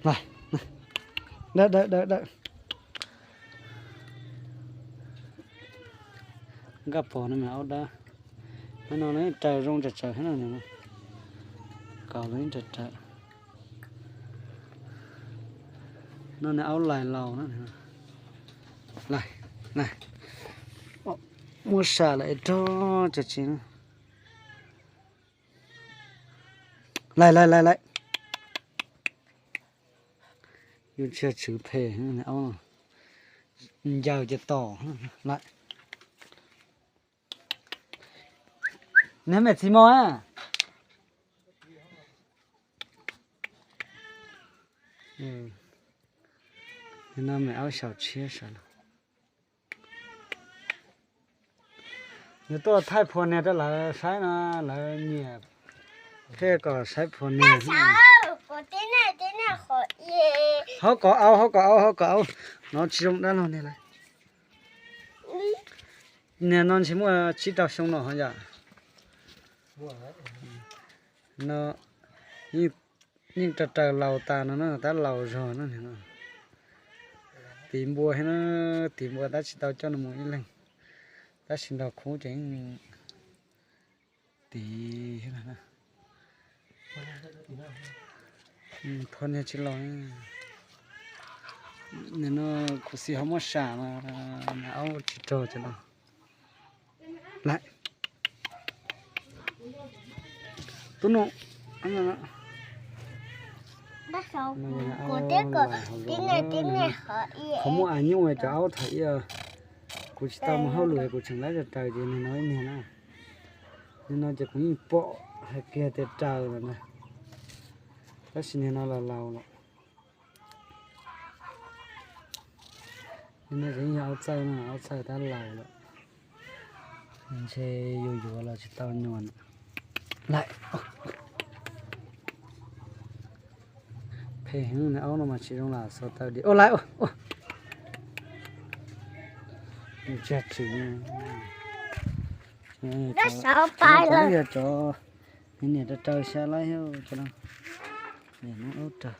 Này, đợi đợi đợi đợi. Gặp bỏ nó mà áo đó. Nó nói trời rong trời hết rồi nè. Cào lên trời. Nó này áo lại lầu nữa nè. Này. Mua xả lại cho chín. Lại. Yêu chưa chữ phê này áo. Giàu cho tỏ lại. Nè mẹ xí mò á. Nó mẹ áo xào chia sao. Nếu tôi thay phone này đó là sai nó là nhiều. Thế có sai phone này. Có thế này khỏi ye. Họ có áo. Nó chỉ dùng đó này lại. Nè nó chỉ mua chỉ đào xong nó hả dạ. Nó nhưng trời lầu ta nó ta lầu rồi nó này nó. Tìm bùa hay nó tìm bùa ta chỉ đào cho nó một ít lần. Ta xin đào khổ chẳng tí thế này nè. Thôi này chỉ lo nên nó cũng xì không có xả mà áo chỉ trâu cho nó lại tôi nụ ăn nó Bác sao của tiếc của tiếng này khỏi ye. không có ai nhưng mà cho áo thấy của chị ta mà hao lười của chẳng lấy được trời thì nó nói nè nó nên nó chỉ cũng bộ hay kia thì trời rồi nè cái xin nó là lâu rồi nên nó chỉ áo chơi ta lâu rồi mình sẽ vô là chỉ tao nhọn lại phê hướng này áo nó mà chỉ trong là sao tao đi ô lại ô chết chữ Nó sợ bài lên. cho này nó trời xe lại hết cho nó này nó áo trời